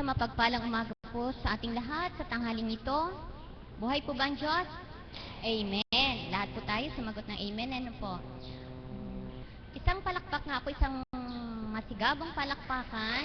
mapagpalang umaga po sa ating lahat sa tanghaling ito. Buhay po ba ang Diyos? Amen. Lahat po tayo sumagot ng amen. Ano po? Isang palakpak nga po, isang masigabong palakpakan.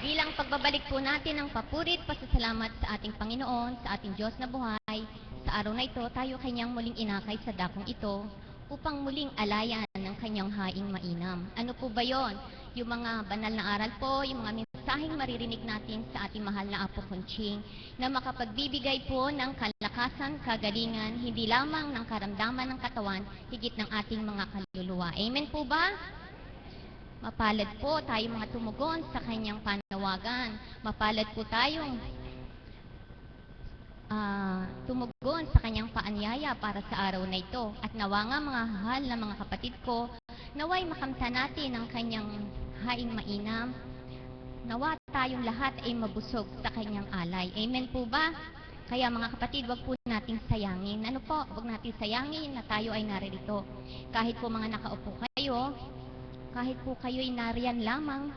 Bilang pagbabalik po natin ng papurit, pasasalamat sa ating Panginoon, sa ating Diyos na buhay. Sa araw na ito, tayo kanyang muling inakay sa dakong ito upang muling alayan ng kanyang haing mainam. Ano po ba yon? Yung mga banal na aral po, yung mga mensaheng maririnig natin sa ating mahal na Apo Conching na makapagbibigay po ng kalakasan, kagalingan, hindi lamang ng karamdaman ng katawan, higit ng ating mga kaluluwa. Amen po ba? Mapalad po tayo mga tumugon sa kanyang panawagan. Mapalad po tayong tumugon sa kanyang paanyaya para sa araw na ito. At nawa nga mga hahal na mga kapatid ko, naway makamta natin ang kanyang haing mainam. Nawa tayong lahat ay mabusog sa kanyang alay. Amen po ba? Kaya mga kapatid, wag po nating sayangin. Ano po? Wag nating sayangin na tayo ay naririto. Kahit po mga nakaupo kayo, kahit po kayo'y nariyan lamang,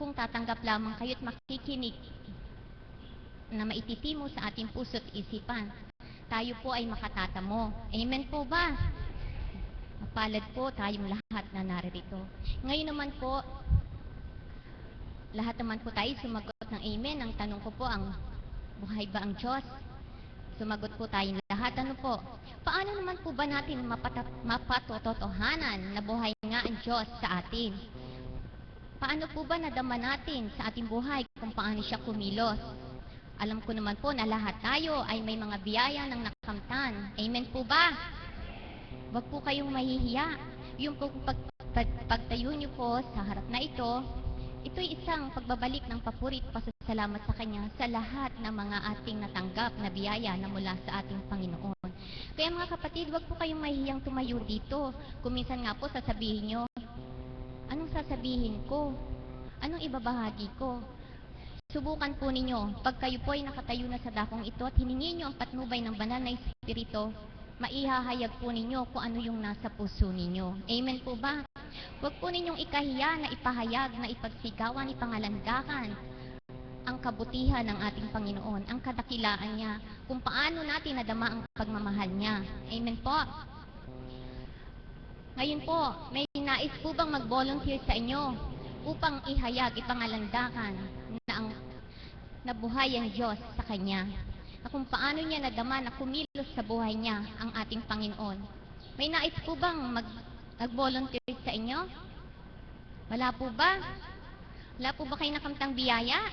kung tatanggap lamang kayo't makikinig na maititimo sa ating puso't isipan, tayo po ay makatatamo. Amen po ba? Mapalad po tayong lahat na naririto. Ngayon naman po, lahat naman po tayo sumagot ng amen. Ang tanong ko po, ang buhay ba ang Diyos? Sumagot po tayong lahat. Ano po? Paano naman po ba natin mapatotohanan na buhay nga ang Diyos sa atin? Paano po ba nadama natin sa ating buhay kung paano siya kumilos? Alam ko naman po na lahat tayo ay may mga biyaya ng nakamtan. Amen po ba? Wag po kayong mahihiya. Yung pagtayo nyo po sa harap na ito, ito'y isang pagbabalik ng papurit pasasalamat sa Kanya sa lahat ng mga ating natanggap na biyaya na mula sa ating Panginoon. Kaya mga kapatid, wag po kayong mahihiyang tumayo dito. Kung minsan nga po sasabihin nyo, anong sasabihin ko? Anong ibabahagi ko? Subukan po ninyo, pag kayo po ay nakatayo na sa dakong ito at hiningin nyo ang patnubay ng banal na Espiritu, maihahayag po ninyo kung ano yung nasa puso ninyo. Amen po ba? Huwag po ninyong ikahiya na ipahayag, na ipagsigawan, ipangalandakan ang kabutihan ng ating Panginoon, ang kadakilaan niya, kung paano natin nadama ang pagmamahal niya. Amen po. Ngayon po, may nais po bang mag-volunteer sa inyo upang ihayag, ipangalandakan na ang nabuhay ang Diyos sa Kanya? Na kung paano niya nadama na kumilos sa buhay niya ang ating Panginoon. May nais po bang mag-volunteer sa inyo? Wala po ba? Wala po ba kayo nakamtang biyaya?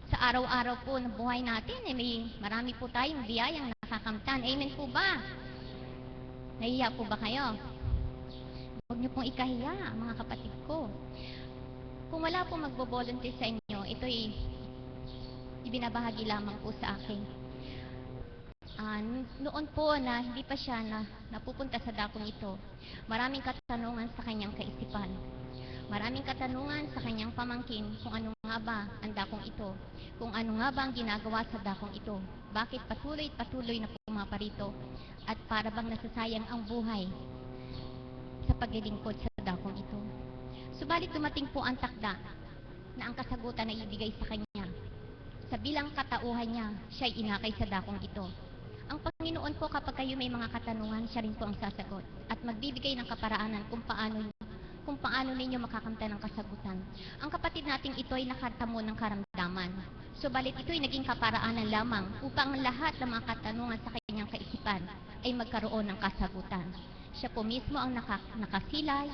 Sa araw-araw po ng buhay natin, may marami po tayong biyayang nakakamtan. Amen po ba? Nahiya po ba kayo? Huwag niyo pong ikahiya, mga kapatid ko. Kung wala pong magbo-volunteer sa inyo, ito'y ibinabahagi lamang po sa akin. Noon po na hindi pa siya napupunta sa dakong ito, maraming katanungan sa kanyang kaisipan. Maraming katanungan sa kanyang pamangkin kung ano nga ba ang dakong ito, kung ano nga ba ang ginagawa sa dakong ito, bakit patuloy na pumaparito, at para bang nasasayang ang buhay sa paglilingkod sa dakong ito. Subalit dumating po ang takda na ang kasagutan na ibigay sa kanya. Sa bilang katauhan niya, siya'y inakay sa dakong ito. Ang Panginoon po, kapag kayo may mga katanungan, siya rin po ang sasagot at magbibigay ng kaparaanan kung paano ninyo makakamtan ng kasagutan. Ang kapatid nating ito ay nakatamo ng karamdaman. Subalit ito'y naging kaparaanan lamang upang lahat ng mga katanungan sa kanyang kaisipan ay magkaroon ng kasagutan. Siya po mismo ang nakasilay,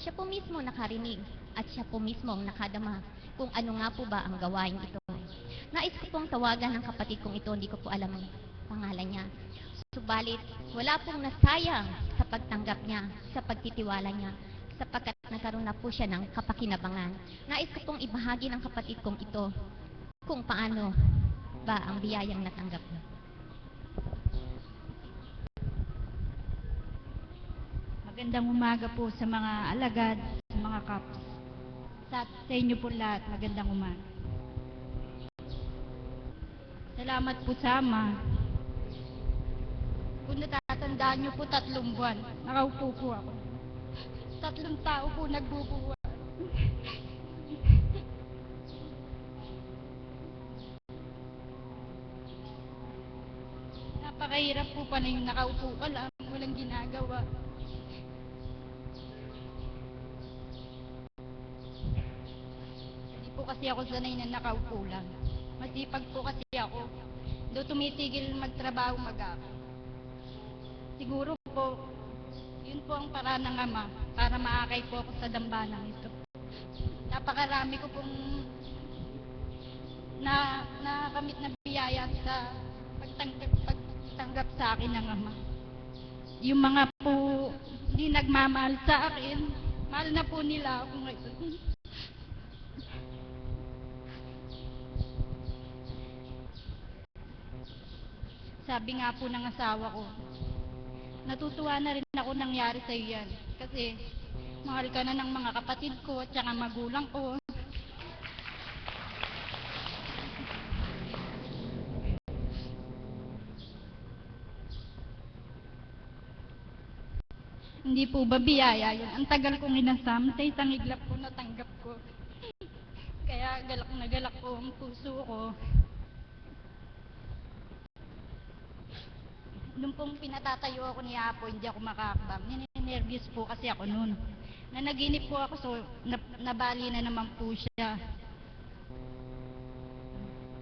siya po mismo nakarinig, at siya po mismo ang nakadama kung ano nga po ba ang gawain ito. Nais ko pong tawagan ng kapatid kong ito, hindi ko po alam ang pangalan niya. Subalit, wala pong nasayang sa pagtanggap niya, sa pagtitiwala niya, sapagkat nagkaroon na po siya ng kapakinabangan. Nais ko pong ibahagi ng kapatid kong ito kung paano ba ang biyayang natanggap niya. Magandang umaga po sa mga alagad, sa mga kaps. Sa inyo po lahat, magandang umaga. Salamat po sa Ama. Kung natatandaan niyo po, 3 buwan, nakaupo po ako. 3 tao po nagbubuhat. Napakahirap po pala yung nakaupo ka lang, walang ginagawa. Hindi po kasi ako sanay na nakaupo lang. Masipag po kasi ako. Do tumitigil magtrabaho mag-ako. Siguro po, yun po ang paraan ng Ama para maakay po ako sa dambanang ito. Napakarami ko pong nakamit na biyaya sa pagtanggap sa akin ng Ama. Yung mga po hindi nagmamahal sa akin, mahal na po nila ako ngayon. Sabi nga po ng asawa ko, natutuwa na rin ako nangyari sa iyo yan. Kasi mahal ka na ng mga kapatid ko at saka magulang ko. Hindi po ba biyaya yun? Ang tagal kong inasam, sa isang iglap ko natanggap ko. Kaya galak na galak ko ang puso ko. Nung pong pinatatayo ako ni Apo, hindi ako makakbang. Ninenervyos po kasi ako noon. Nanaginip po ako, so nabali na naman po siya.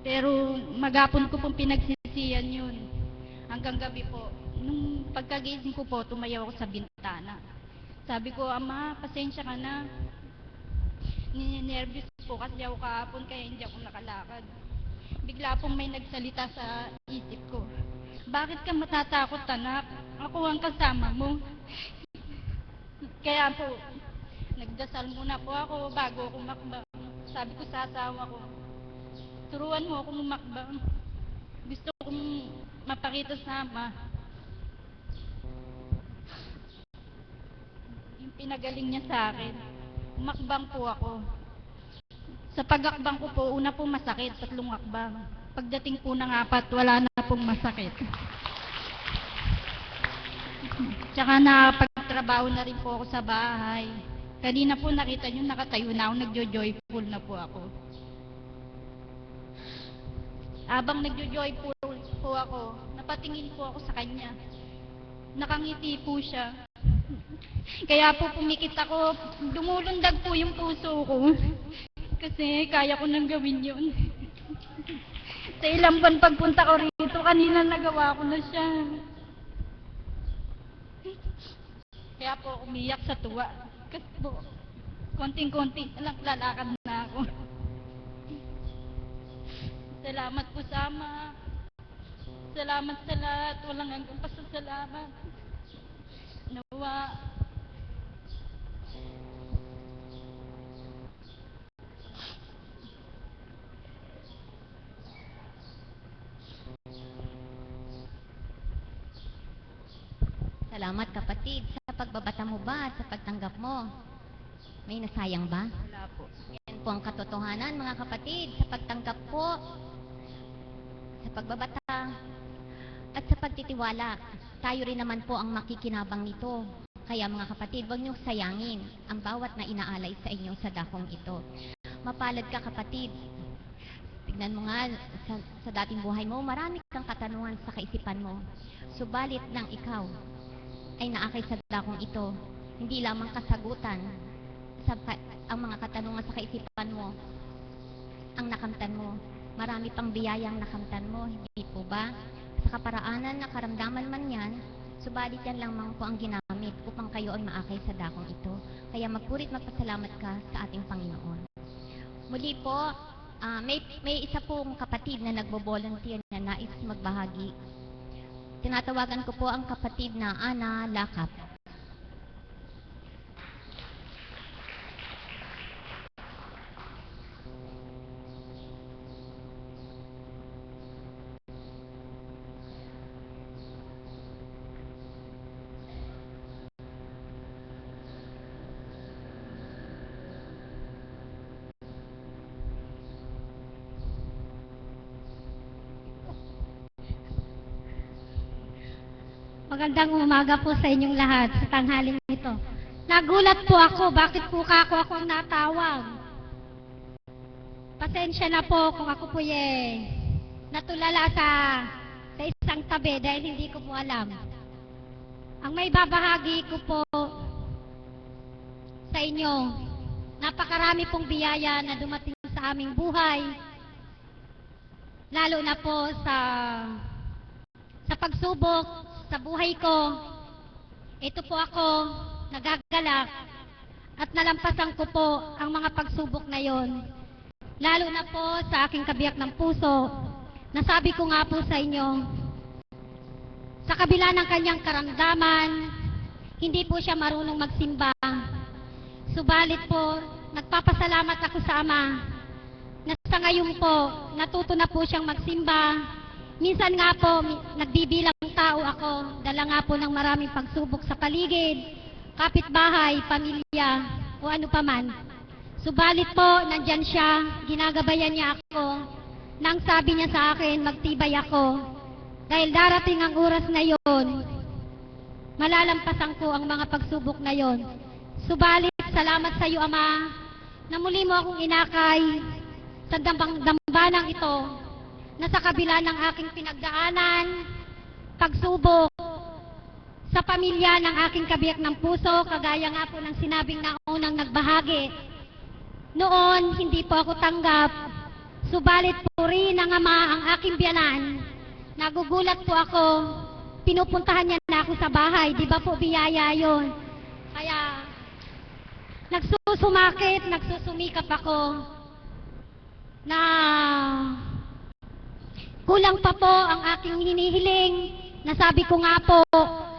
Pero maghapon ko pong pinagsisiyan yun. Hanggang gabi po. Nung pagkagising ko po, tumayaw ako sa bintana. Sabi ko, Ama, pasensya ka na. Ninenervyos po kasi ako kahapon, kaya hindi ako nakalakad. Bigla pong may nagsalita sa isip ko. Bakit ka matatakot, anak? Ako ang kasama mo. Kaya po, nagdasal muna po ako bago ako makbang. Sabi ko sa asawa ko, turuan mo ako makbang. Gusto kong mapakita sa Ama. Yung pinagaling niya sa akin, umakbang po ako. Sa pag-akbang ko po, una po masakit, 3 akbang. Pagdating po ng 4, wala na pong masakit. Tsaka nakapagtrabaho na rin po ako sa bahay. Kanina po nakita nyo, nakatayo na ako, nagjo-joyful na po ako. Habang nagjo-joyful po ako, napatingin po ako sa kanya. Nakangiti po siya. Kaya po pumikit ako, dumulundag po yung puso ko. Kasi kaya ko nang gawin yun. Sa ilang buwan pagpunta ko rito, kanina nagawa ko na siya. Kaya po umiyak sa tuwa. Kasi po, konting-konti lang lalakad na ako. Salamat po sa Ama. Salamat sa lahat. Walang hanggang pasasalamat. Nawa. Salamat kapatid sa pagbabata mo ba at sa pagtanggap mo. May nasayang ba? Wala po. Yan po ang katotohanan mga kapatid sa pagtanggap po, sa pagbabata at sa pagtitiwala. Tayo rin naman po ang makikinabang nito. Kaya mga kapatid, huwag niyong sayangin ang bawat na inaalay sa inyo sa dakong ito. Mapalad ka kapatid. Tignan mo nga sa dating buhay mo, marami kang katanungan sa kaisipan mo. Subalit nang ikaw ay naakay sa dakong ito, hindi lamang kasagutan sa ang mga katanungan sa kaisipan mo ang nakamtan mo. Marami pang biyayang nakamtan mo, hindi po ba? Sa kaparaanan na karamdaman man yan, subalit yan lamang po ang ginamit upang kayo ay maakay sa dakong ito. Kaya magpurit magpasalamat ka sa ating Panginoon. Muli po, may isa pong kapatid na nagbo-volunteer na nais magbahagi. Tinatawagan ko po ang kapatid na Ana Lakap. Magandang umaga po sa inyong lahat sa tanghaling ito. Nagulat po ako, bakit po ako ang natawag? Pasensya na po kung ako po natulala sa isang tabi dahil hindi ko po alam. Ang may babahagi ko po sa inyo, napakarami pong biyaya na dumating sa aming buhay, lalo na po sa pagsubok sa buhay ko. Ito po ako, nagagalak at nalampasan ko po ang mga pagsubok na yon. Lalo na po sa aking kabiyak ng puso. Nasabi ko nga po sa inyo, sa kabila ng kanyang karamdaman, hindi po siya marunong magsimba. Subalit po, nagpapasalamat ako sa Ama na sa ngayon po, natuto na po siyang magsimba. Minsan nga po, nagbibilang tao ako, dala nga po ng maraming pagsubok sa paligid, kapitbahay, pamilya, o ano paman. Subalit po, nandyan siya, ginagabayan niya ako, nang sabi niya sa akin, magtibay ako. Dahil darating ang oras na yon, malalampasan ko ang mga pagsubok na yon. Subalit, salamat sa iyo, Ama, na muli mo akong inakay sa dambanang ito, na sa kabila ng aking pinagdaanan, pagsubok sa pamilya ng aking kabiyak ng puso, kagaya nga po ng sinabing naunang nagbahagi. Noon, hindi po ako tanggap, subalit po rin ng Ama ang aking biyanan. Nagugulat po ako, pinupuntahan niya na ako sa bahay, di ba po biyaya yon? Kaya, nagsusumakit, nagsusumikap ako, na kulang pa po ang aking hinihiling. Nasabi ko nga po,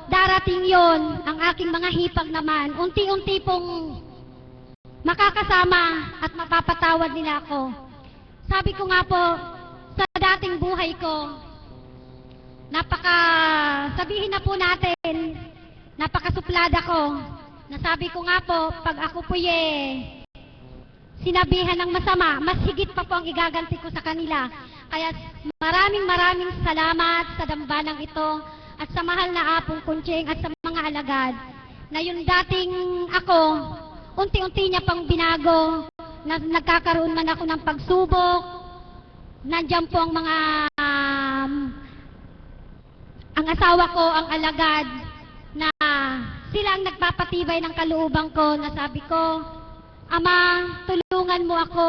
darating yon ang aking mga hipag naman. Unti-unti pong makakasama at mapapatawad nila ako. Sabi ko nga po, sa dating buhay ko, sabihin na po natin, napakasuplada ko. Nasabi ko nga po, pag ako po sinabihan ng masama, mas higit pa po ang igaganti ko sa kanila. Kaya maraming salamat sa dambanang ito at sa mahal na Apong Kunching at sa mga alagad na yung dating ako, unti-unti niya pang binago, na nagkakaroon man ako ng pagsubok. Nandiyan po ang mga ang asawa ko, ang alagad, na sila ang nagpapatibay ng kalooban ko, na sabi ko, Ama, tulungan mo ako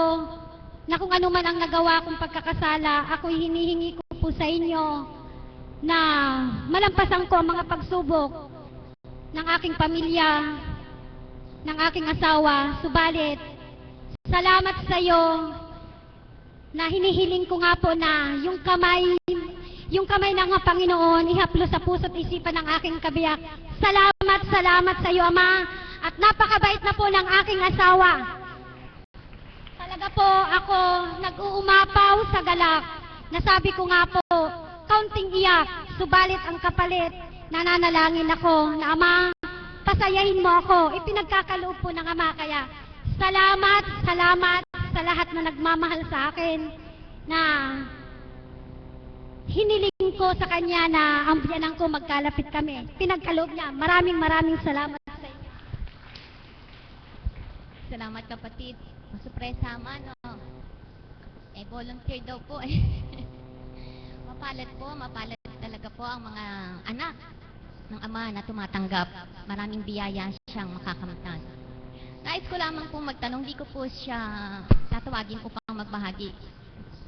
na kung ano man ang nagawa kong pagkakasala, ako'y hinihingi ko po sa inyo na malampasan ko ang mga pagsubok ng aking pamilya, ng aking asawa. Subalit, salamat sa iyo na hinihiling ko nga po na yung kamay ng mga Panginoon ihaplo sa puso't isipan ng aking kabiyak. Salamat sa iyo, Ama, at napakabait na po ng aking asawa. Talaga po ako nag-uumapaw sa galak. Nasabi ko nga po, kaunting iyak, subalit ang kapalit, nananalangin ako na Ama, pasayahin mo ako. Ipinagkakaloob po ng Ama. Kaya salamat sa lahat na nagmamahal sa akin, na hiniling ko sa Kanya na ang biyanan ko magkalapit kami. Pinagkaloob niya. Maraming salamat sa inyo. Salamat, kapatid. Masupresa man, no? Volunteer daw po Mapalad talaga po ang mga anak ng Ama na tumatanggap. Maraming biyaya siyang makakamtan. Nais ko lamang pong magtanong, di ko po siya tatawagin upang magbahagi.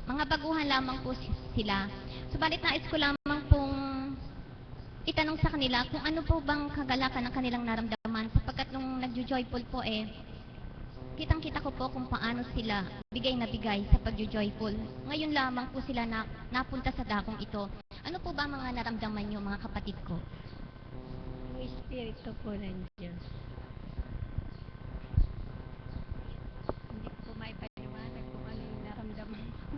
Mga baguhan lamang po sila. Subalit nais ko lamang pong itanong sa kanila kung ano po bang kagalakan ng kanilang naramdaman, sapagkat nung nagjo-joyful po kitang-kita ko po kung paano sila bigay na bigay sa pagjo-joyful. Ngayon lamang po sila napunta sa dakong ito. Ano po ba mga naramdaman niyo, mga kapatid ko? Ang Espiritu po ng Diyos. Hindi ko may paliwanag kung ano yung naramdaman ko.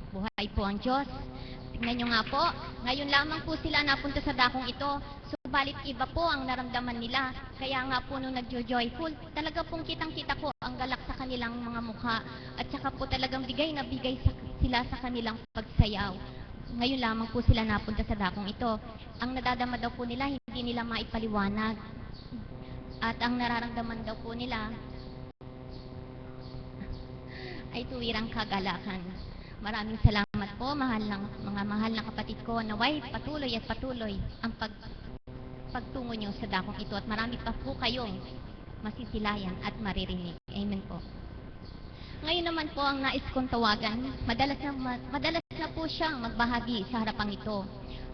Buhay po ang Diyos. Tingnan nyo nga po, ngayon lamang po sila napunta sa dakong ito. Subalit iba po ang naramdaman nila. Kaya nga po nung nagjo-joyful, talaga pong kitang-kita ko ang galak sa kanilang mga mukha. At saka po talagang bigay na bigay sila sa kanilang pagsayaw. Ngayon lamang po sila napunta sa dakong ito. Ang nadadama daw po nila, hindi nila maipaliwanag. At ang nararamdaman daw po nila ay tuwirang kagalakan. Maraming salamat salamat po, mga mahal na kapatid ko, naway patuloy at patuloy ang pagtungo nyo sa dakong ito at marami pa po kayong masisilayan at maririnig. Amen po. Ngayon naman po ang nais kong tawagan, madalas na po siyang magbahagi sa harapang ito.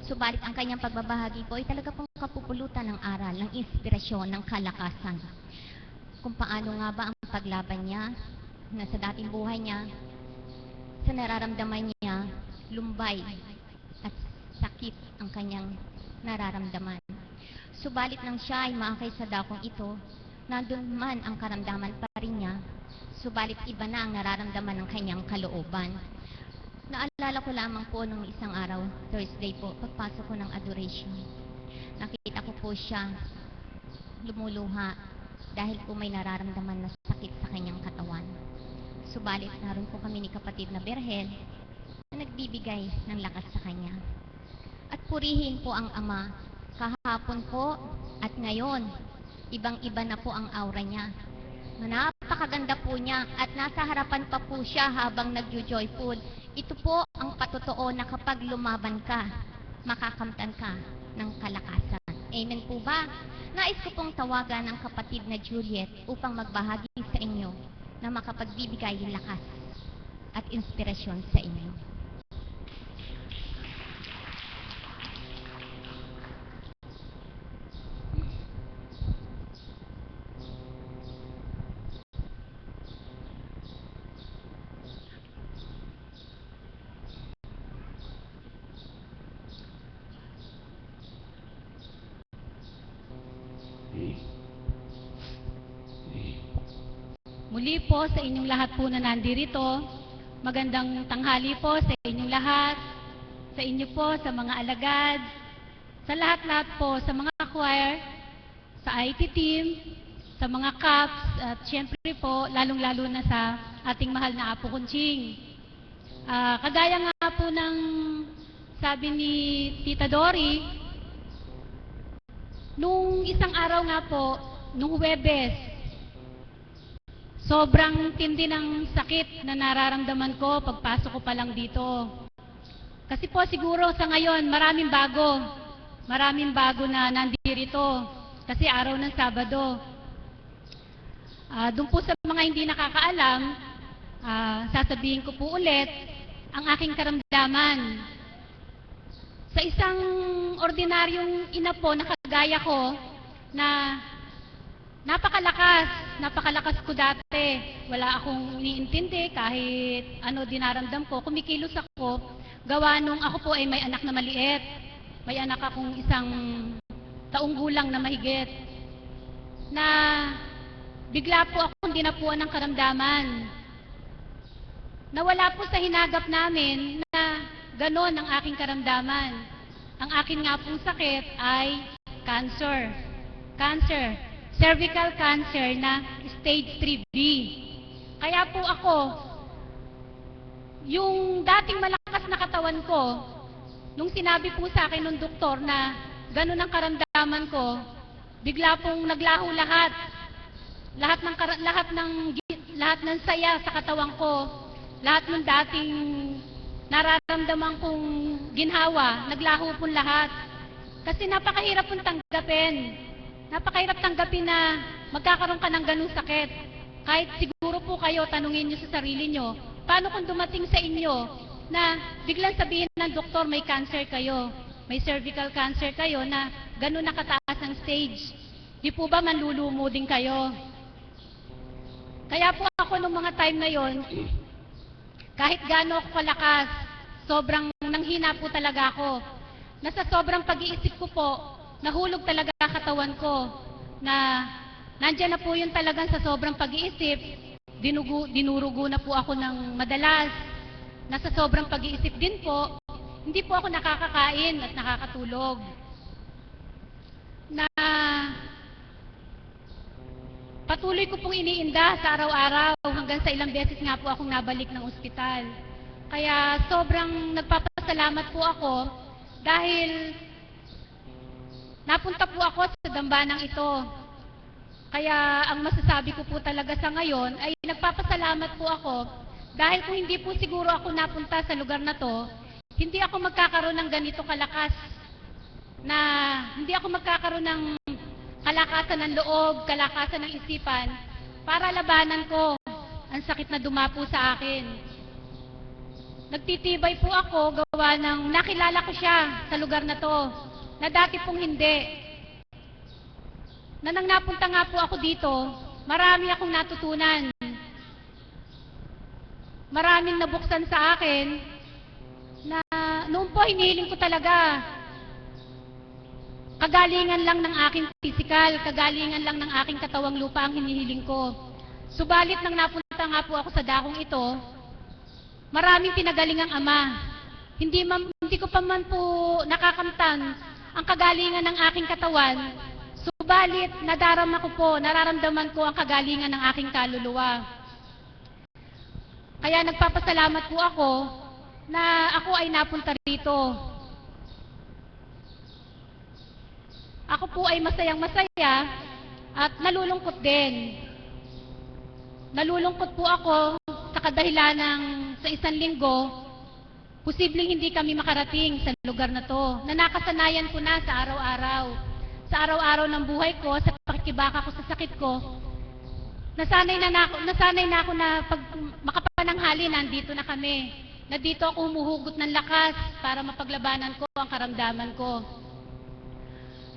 Subalit ang kanyang pagbabahagi po ay talaga pong kapupulutan ng aral, ng inspirasyon, ng kalakasan. Kung paano nga ba ang paglaban niya na sa dating buhay niya, sa nararamdaman niya, lumbay at sakit ang kanyang nararamdaman. Subalit nang siya ay maakay sa dakong ito, nandun man ang karamdaman pa rin niya, subalit iba na ang nararamdaman ng kanyang kalooban. Naalala ko lamang po nung isang araw, Thursday po, pagpasok ko ng adoration. Nakita ko po siya lumuluha dahil po may nararamdaman na sakit sa kanyang katawan. Subalit naroon po kami ni kapatid na Berhel na nagbibigay ng lakas sa kanya. At purihin po ang Ama, kahapon po at ngayon, ibang-iba na po ang aura niya. Napakaganda po niya at nasa harapan pa po siya habang nagjo-joyful. Ito po ang patotoo na kapag lumaban ka, makakamtan ka ng kalakasan. Amen po ba? Nais ko pong tawagan ang kapatid na Juliet upang magbahagi sa inyo na makapagbibigay lakas at inspirasyon sa inyo. Muli po sa inyong lahat po na nandirito, magandang tanghali po sa inyong lahat, sa inyo po, sa mga alagad, sa lahat-lahat po, sa mga choir, sa IT team, sa mga CAPS, at syempre po, lalong-lalo na sa ating mahal na Apo Kunching. Kagaya nga po ng sabi ni Tita Dory, nung isang araw nga po, nung Huwebes, sobrang tindi ng sakit na nararamdaman ko pagpasok ko pa lang dito. Kasi po siguro sa ngayon maraming bago na nandirito kasi araw ng Sabado. Doon po sa mga hindi nakakaalam, sasabihin ko po ulit ang aking karamdaman. Sa isang ordinaryong ina po na kagaya ko na napakalakas ko dati. Wala akong iniintindi kahit ano dinaramdam ko. Kumikilos ako, gawa nung ako po ay may anak na maliit. May anak akong isang taong gulang na mahigit. Na bigla po akong dinapuan ng karamdaman. Nawala po sa hinagap namin na ganon ang aking karamdaman. Ang akin nga pong sakit ay cancer. Cervical cancer na stage 3B. Kaya po ako, yung dating malakas na katawan ko, nung sinabi po sa akin ng doktor na ganun ang karamdaman ko, bigla pong naglaho lahat. Lahat ng saya sa katawan ko, lahat ng dating nararamdaman kong ginhawa, naglaho po lahat. Kasi napakahirap pong tanggapin. Napakahirap tanggapin na magkakaroon ka ng ganung sakit. Kahit siguro po kayo, tanungin nyo sa sarili nyo, paano kung dumating sa inyo na biglang sabihin ng doktor may cancer kayo, may cervical cancer kayo na ganun na kataas ang stage. Di po ba manlulumo din kayo? Kaya po ako nung mga time na yon, kahit gaano ako kalakas, sobrang nanghina po talaga ako. Nasa sobrang pag-iisip ko po, nahulog talaga katawan ko na nandyan na po yun talagang sa sobrang pag-iisip, dinurugo na po ako ng madalas. Nasa sobrang pag-iisip din po, hindi po ako nakakakain at nakakatulog. Na patuloy ko pong iniinda sa araw-araw hanggang sa ilang beses nga po akong nabalik ng ospital. Kaya sobrang nagpapasalamat po ako dahil napunta po ako sa dambanang ito. Kaya ang masasabi ko po talaga sa ngayon ay nagpapasalamat po ako Dahil kung hindi po siguro ako napunta sa lugar na to, hindi ako magkakaroon ng ganito kalakas na hindi ako magkakaroon ng kalakasan ng loob, kalakasan ng isipan para labanan ko ang sakit na dumapo sa akin. Nagtitibay po ako gawa ng nakilala ko siya sa lugar na to, na dati pong hindi. Na nang napunta nga po ako dito, marami akong natutunan. Maraming nabuksan sa akin na noon po hinihiling ko talaga. Kagalingan lang ng aking pisikal, kagalingan lang ng aking katawang lupa ang hinihiling ko. Subalit nang napunta nga po ako sa dakong ito, maraming pinagalingang ama. Hindi ko pa man po nakakamtan ang kagalingan ng aking katawan, subalit nararamdaman ko ang kagalingan ng aking kaluluwa. Kaya nagpapasalamat po ako na ako ay napunta rito. Ako po ay masayang-masaya at nalulungkot din. Nalulungkot po ako sa kadahilan ng sa isang linggo, posibleng hindi kami makarating sa lugar na to, na nakasanayan ko na sa araw-araw. Sa araw-araw ng buhay ko, sa pakikibaka ko sa sakit ko, nasanay na ako na pag makapananghali, nandito na kami. Na dito ako humuhugot ng lakas para mapaglabanan ko ang karamdaman ko.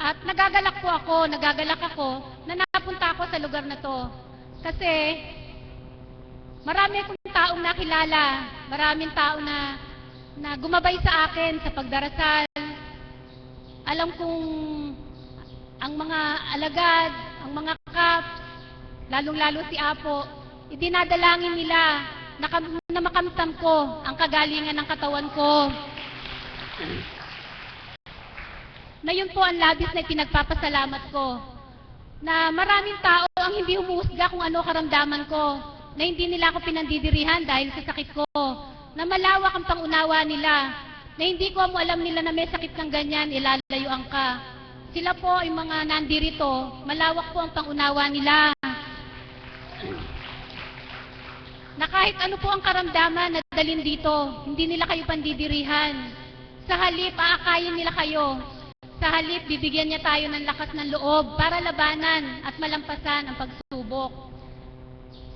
At nagagalak ako na napunta ako sa lugar na to. Kasi marami akong taong nakilala, maraming tao na gumabay sa akin sa pagdarasal. Alam kong ang mga alagad, ang mga kaps, lalong-lalo si Apo, idinadalangin nila na makamtam ko ang kagalingan ng katawan ko. Na yun po ang labis na pinagpapasalamat ko. Na maraming tao ang hindi humuhusga kung ano karamdaman ko. Na hindi nila ako pinandidirihan dahil sa sakit ko. Na malawak ang pangunawa nila. Na hindi ko alam nila na may sakit kang ganyan, ilalayuan ka. Sila po ay mga nandirito, malawak po ang pangunawa nila. Na kahit ano po ang karamdaman na dalhin dito, hindi nila kayo pandidirihan. Sa halip, aakayin nila kayo. Sa halip, bibigyan niya tayo ng lakas ng loob para labanan at malampasan ang pagsubok.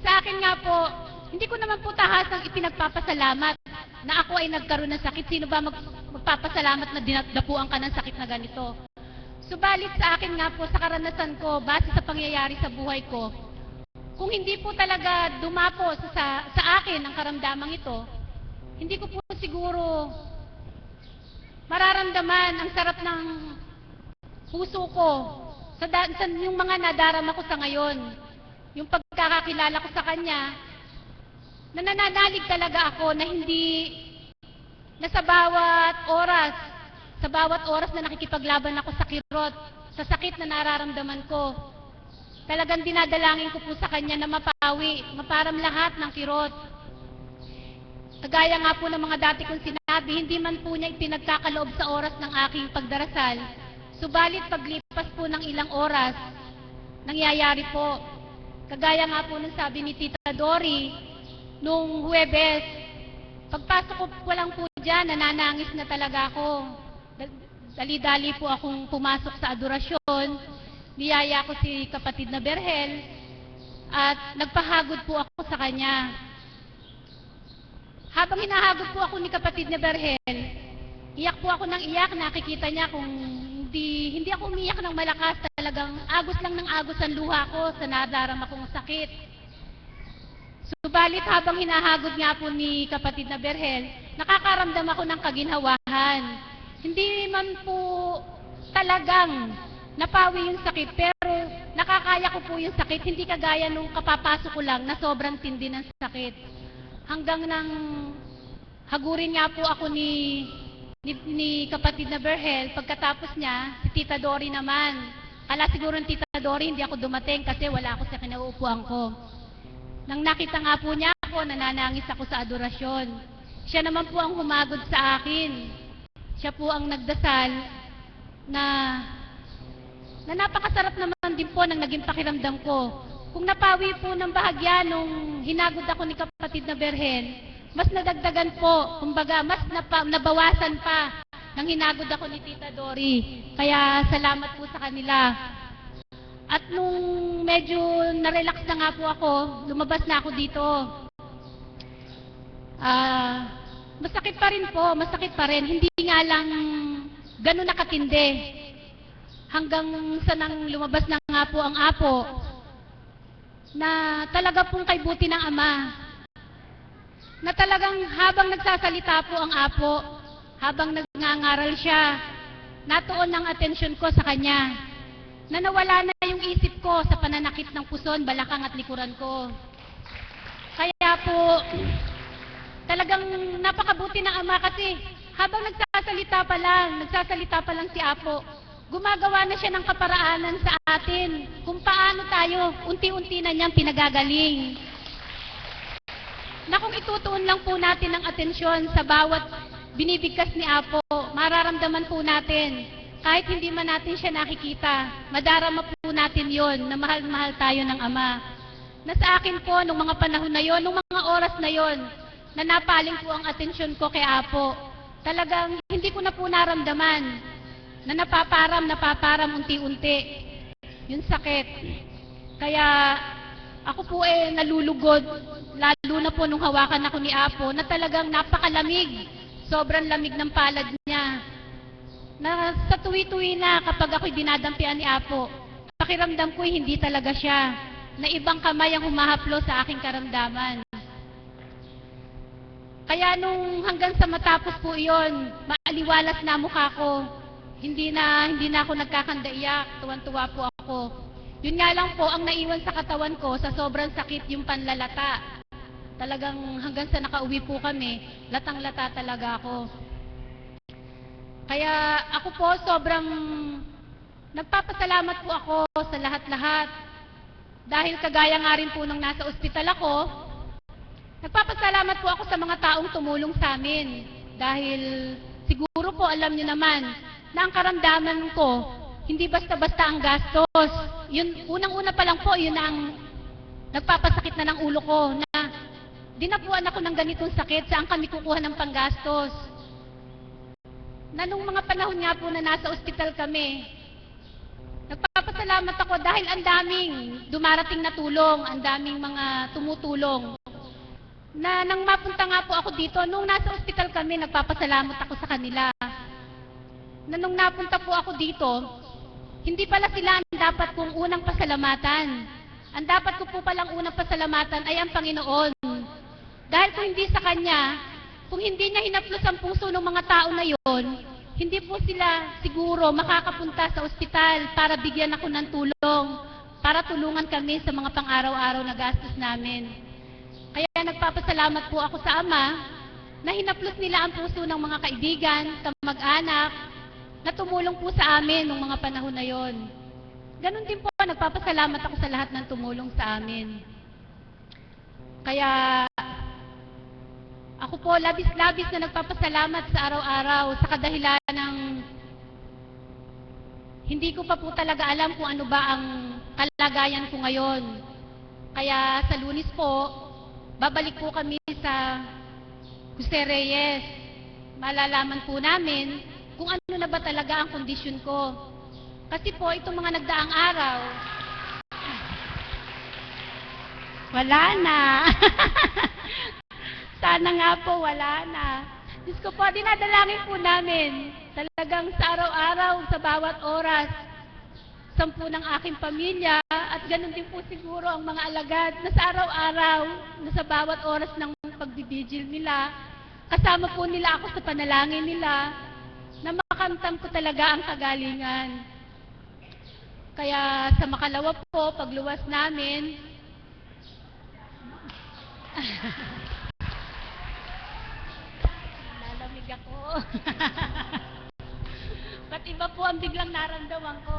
Sa akin nga po, hindi ko naman po tahasang ipinagpapasalamat na ako ay nagkaroon ng sakit. Sino ba magpapasalamat na dinadapuan ka ng sakit na ganito? Subalit sa akin nga po, sa karanasan ko, base sa pangyayari sa buhay ko, kung hindi po talaga dumapo sa akin ang karamdamang ito, hindi ko po siguro mararamdaman ang sarap ng puso ko sa yung mga nadarama ko sa ngayon. Yung pagkakakilala ko sa kanya, na nananalig talaga ako na hindi, na sa bawat oras na nakikipaglaban ako sa kirot, sa sakit na nararamdaman ko, talagang dinadalangin ko po sa kanya na maparam lahat ng kirot. Kagaya nga po ng mga dati kong sinabi, hindi man po niya ipinagkakaloob sa oras ng aking pagdarasal, subalit paglipas po ng ilang oras, nangyayari po. Kagaya nga po ng sabi ni Tita Dory, nung Huwebes, pagpasok ko lang po dyan, nananangis na talaga ako. Dali-dali po akong pumasok sa adorasyon, niyaya ko si kapatid na Berhel, at nagpahagod po ako sa kanya. Habang hinahagod po ako ni kapatid na Berhel, iyak po ako ng iyak, nakikita niya kung hindi ako umiyak ng malakas, talagang agos lang ng agos ang luha ko sa nadarama kong sakit. Subalit habang hinahagod nga po ni kapatid na Berhel, nakakaramdam ako ng kaginhawahan. Hindi man po talagang napawi yung sakit, pero nakakaya ko po yung sakit, hindi kagaya nung kapapasok ko lang na sobrang tindi ng sakit. Hanggang nang hagurin nga po ako ni kapatid na Berhel, pagkatapos niya, si Tita Dory naman. Kala siguro ng Tita Dory hindi ako dumating kasi wala ako sa kinauupuan ko. Nang nakita nga po niya ako, nananangis ako sa adorasyon. Siya naman po ang humagod sa akin. Siya po ang nagdasal na napakasarap naman din po ng naging pakiramdam ko. Kung napawi po ng bahagya nung hinagod ako ni kapatid na Berhen, mas nadagdagan po, kumbaga mas nabawasan pa nang hinagod ako ni Tita Dory. Kaya salamat po sa kanila. At nung medyo na-relax na nga po ako, lumabas na ako dito. Masakit pa rin po, masakit pa rin. Hindi nga lang ganun nakatindi. Hanggang sa nang lumabas na nga po ang apo, na talaga pong kay buti ng Ama. Na talagang habang nagsasalita po ang apo, habang nagngangaral siya, natuon ang atensyon ko sa kanya. Na nawala na yung isip ko sa pananakit ng puson, balakang at likuran ko. Kaya po, talagang napakabuti ng Ama kasi habang nagsasalita pa lang si Apo, gumagawa na siya ng kaparaanan sa atin kung paano tayo unti-unti na niyang pinagagaling. Na kung itutuon lang po natin ang atensyon sa bawat binibigkas ni Apo, mararamdaman po natin, kahit hindi man natin siya nakikita, madarama po natin yon na mahal-mahal tayo ng Ama. Na sa akin po, nung mga panahon na yon, nung mga oras na yon, na napaling po ang atensyon ko kay Apo, talagang hindi ko na po naramdaman na napaparam unti-unti yung sakit. Kaya ako po nalulugod, lalo na po nung hawakan ako ni Apo, na talagang napakalamig, sobrang lamig ng palad niya. Na sa tuwi-tuwi na kapag ako'y dinadampian ni Apo, pakiramdam ko'y hindi talaga siya, na ibang kamay ang humahaplo sa aking karamdaman. Kaya nung hanggang sa matapos po iyon, maaliwalas na mukha ko. Hindi na ako nagkakandaiyak, tuwan-tuwa po ako. Yun nga lang po, ang naiwan sa katawan ko, sa sobrang sakit yung panlalata. Talagang hanggang sa nakauwi po kami, latang-lata talaga ako. Kaya ako po, sobrang nagpapasalamat po ako sa lahat-lahat. Dahil kagaya nga rin po nung nasa ospital ako, nagpapasalamat po ako sa mga taong tumulong sa amin. Dahil siguro po alam niyo naman na ang karamdaman ko, hindi basta-basta ang gastos. Yun, unang-una pa lang po, yun ang nagpapasakit na ng ulo ko, na dinapuan ako ng ganitong sakit, saan kami kukuha ng panggastos. Na nung mga panahon nga po na nasa ospital kami, nagpapasalamat ako dahil ang daming dumarating na tulong, ang daming mga tumutulong. Na nang mapunta nga po ako dito, nung nasa ospital kami, nagpapasalamat ako sa kanila. Na nung napunta po ako dito, hindi pala sila ang dapat kong unang pasalamatan. Ang dapat ko po palang unang pasalamatan ay ang Panginoon. Dahil kung hindi sa Kanya, kung hindi niya hinaplos ang puso ng mga tao na yon, hindi po sila siguro makakapunta sa ospital para bigyan ako ng tulong, para tulungan kami sa mga pang-araw-araw na gastos namin. Kaya nagpapasalamat po ako sa Ama na hinaplos nila ang puso ng mga kaibigan, kamag-anak, na tumulong po sa amin nung mga panahon na yon. Ganon din po, nagpapasalamat ako sa lahat ng tumulong sa amin. Kaya ako po, labis-labis na nagpapasalamat sa araw-araw sa kadahilan ng hindi ko pa po talaga alam kung ano ba ang kalagayan ko ngayon. Kaya sa Lunes po, babalik po kami sa Jose Reyes. Malalaman po namin kung ano na ba talaga ang kondisyon ko. Kasi po, itong mga nagdaang araw, wala na. Sana nga po, wala na. Diyos ko po, dinadalangin po namin. Talagang sa araw-araw, sa bawat oras, 10 ng aking pamilya, at ganun din po siguro ang mga alagad na sa araw-araw, na sa bawat oras ng pagbibigil nila, kasama po nila ako sa panalangin nila, na makamtam ko talaga ang kagalingan. Kaya sa makalawa po, pagluwas namin, lalamig ako. Ba't iba po ang biglang naramdaman ko?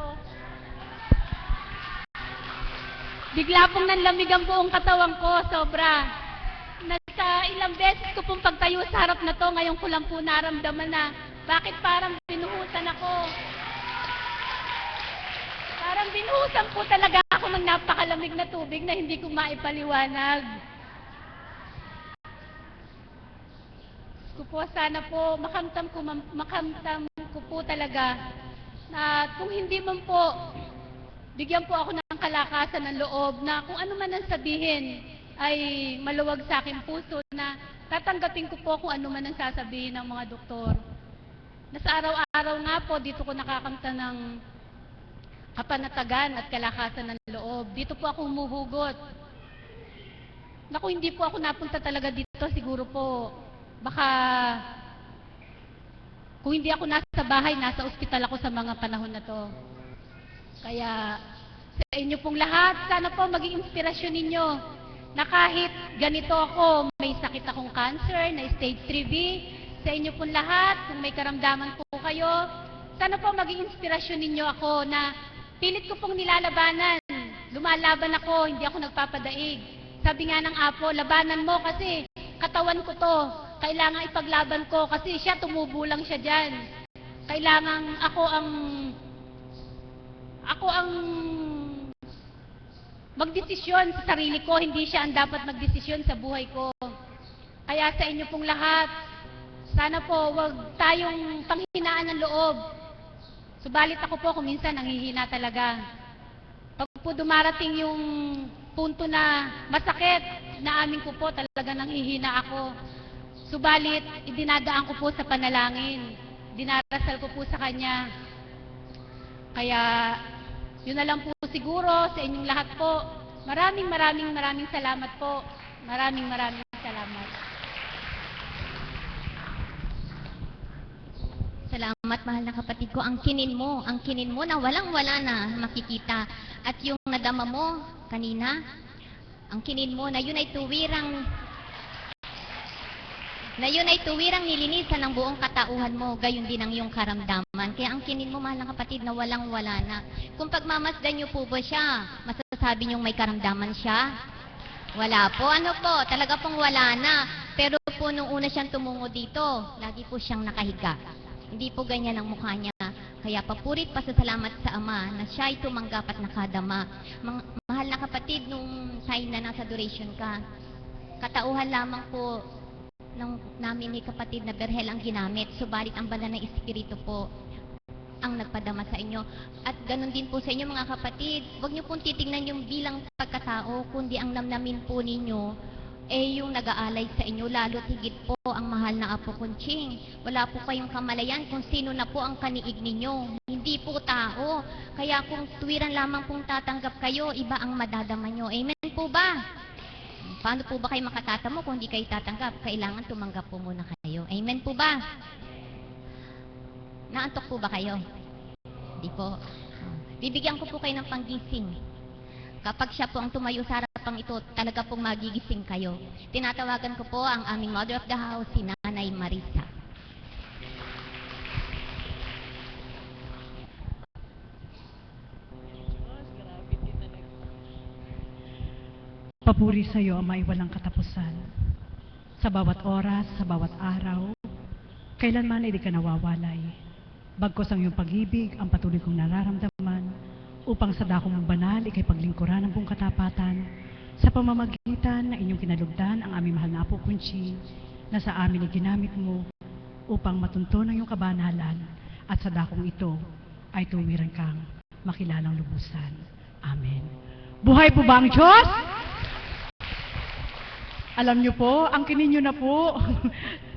Bigla pong nanlamig ang buong katawan ko, sobra. Nasa ilang beses ko pong pagtayo sa harap na to, ngayon ko lang po naramdaman na bakit parang binuhusan ako. Parang binuhusan po talaga ako ng napakalamig na tubig na hindi ko maipaliwanag. ko po, sana po makamtam ko po talaga na kung hindi man po, bigyan po ako ng kalakasan ng loob na kung ano man ang sabihin ay maluwag sa aking puso na tatanggapin ko po kung ano man ang sasabihin ng mga doktor. Na sa araw-araw nga po, dito ko nakakamta ng kapanatagan at kalakasan ng loob. Dito po ako humuhugot. Naku, hindi po ako napunta talaga dito, siguro po, baka kung hindi ako nasa bahay, nasa ospital ako sa mga panahon na to. Kaya sa inyo pong lahat, sana po maging inspirasyon ninyo na kahit ganito ako, may sakit akong cancer na stage 3B, sa inyo pong lahat, kung may karamdaman po kayo, sana po maging inspirasyon ninyo ako na pilit ko pong nilalabanan. Lumalaban ako, hindi ako nagpapadaig. Sabi nga ng Apo, labanan mo kasi katawan ko to. Kailangan ipaglaban ko kasi siya, tumubo lang siya dyan. Kailangan ako ang magdesisyon sa sarili ko, hindi siya ang dapat magdesisyon sa buhay ko. Kaya sa inyo pong lahat, sana po wag tayong panghinaan ng loob. Subalit ako po kung minsan nanghihina talaga. Pag po dumarating yung punto na masakit, na amin ko po talaga nanghihina ako. Subalit, idinadaan ko po sa panalangin. Dinarasal ko po sa Kanya. Kaya, yun na lang po siguro sa inyong lahat po. Maraming salamat po. Maraming salamat. Salamat, mahal na kapatid ko. Ang kinin mo na walang-wala na makikita. At yung nadama mo kanina, ang kinin mo na yun ay tuwirang nilinisan ng buong katauhan mo, gayon din ang iyong karamdaman. Kaya ang kinin mo, mahal na kapatid, na walang-wala na. Kung pagmamasdan niyo po ba siya, masasabi niyong may karamdaman siya? Wala po. Ano po? Talaga pong wala na. Pero po nung una siyang tumungo dito, lagi po siyang nakahiga. Hindi po ganyan ang mukha niya. Kaya papurit pasasalamat sa Ama na siya ay tumanggap at nakadama. Mahal na kapatid, nung time na nasa adoration ka, katauhan lamang po namin ni kapatid na Berhel ang ginamit. Subalit ang banal na Espiritu po ang nagpadama sa inyo. At ganun din po sa inyo mga kapatid. Huwag niyo pong titignan yung bilang pagkatao, kundi ang namnamin po ninyo yung nag-aalay sa inyo, lalo't higit po ang mahal na Apo Conching. Wala po kayong kamalayan kung sino na po ang kaniig ninyo. Hindi po tao. Kaya kung tuwiran lamang pong tatanggap kayo, iba ang madadama nyo. Amen po ba? Paano po ba kayo makatatamo kung hindi kayo tatanggap? Kailangan tumanggap po muna kayo. Amen po ba? Naantok po ba kayo? Hindi po. Bibigyan ko po kayo ng panggising. Kapag siya po ang tumayo sa harapang ito, talaga pong magigising kayo. Tinatawagan ko po ang aming Mother of the House, si Nanay Marisa. Papuri sa iyo, Ama, ay walang katapusan. Sa bawat oras, sa bawat araw, kailanman ay di ka nawawalay. Bagkos ang iyong pag-ibig, ang patuloy kong nararamdaman, upang sa dakong mong banal, ikay paglingkuran ng buong katapatan, sa pamamagitan ng inyong kinalugdan ang aming mahal na Apo Conching, na sa amin ay ginamit mo upang matunton ang iyong kabanalan, at sa dakong ito ay tuwiran kang makilalang lubusan. Amen. Buhay po ba ang Diyos? Alam niyo po, ang kininyo na po,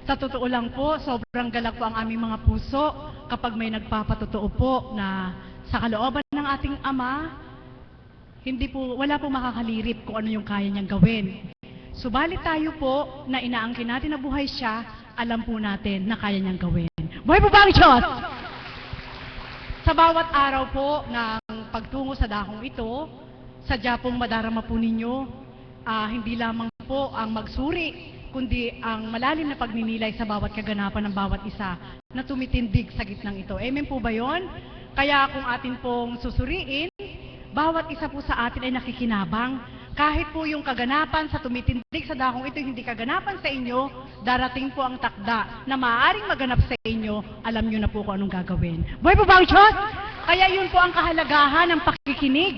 sa totoo lang po, sobrang galak po ang aming mga puso kapag may nagpapatotoo po na sa kalooban ng ating Ama, wala pong makakalirip kung ano yung kaya niyang gawin. Subalit tayo po na inaangkin natin na buhay siya, alam po natin na kaya niyang gawin. Buhay po ba ang Diyos? Sa bawat araw po ng pagtungo sa dakong ito, sadya pong madarama po ninyo, hindi lamang po ang magsuri, kundi ang malalim na pagninilay sa bawat kaganapan ng bawat isa na tumitindig sa gitnang ito. Amen po ba yon? Kaya kung atin pong susuriin, bawat isa po sa atin ay nakikinabang. Kahit po yung kaganapan sa tumitindig sa dakong ito, hindi kaganapan sa inyo, darating po ang takda na maaaring maganap sa inyo, alam nyo na po kung anong gagawin. Buhay po ba ang Diyos? Kaya yun po ang kahalagahan ng pakikinig